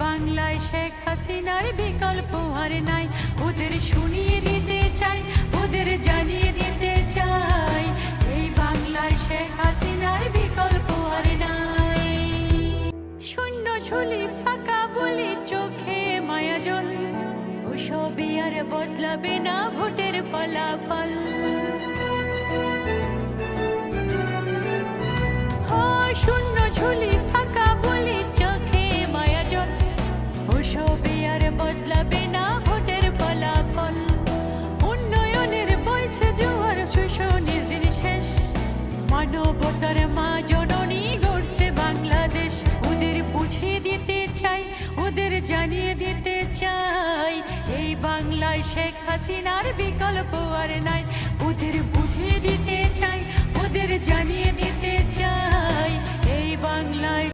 বাংলায় শেখ হাসিনার বিকল্প আর নাই। ওদের শুনিয়ে দিতে চাই, ওদের জানিয়ে দিতে চাই, এই বাংলায় শেখ হাসিনার বিকল্প আর নাই। শূন্য ঝুলি ফাঁকা বলি চোখে মায়া জল, ওসবই আর বদলাবে না ভোটের ফলাফল। শূন্য ঝুলি ফাঁকা বলি চোখে মায়া জল, ওসবই আর বদলাবে না ভোটের ফলাফল। উন্নয়নের বইছে জোয়ার, শোষণের দিন শেষ, মানবতার মা জননী গড়ছে বাংলাদেশ। ওদের বুঝিয়ে দিতে চাই, ওদের জানিয়ে দিতে চাই, এই বাংলায় শেখ হাসিনার বিকল্প আর নাই। ওদের বুঝিয়ে দিতে চাই, ওদের জানিয়ে দিতে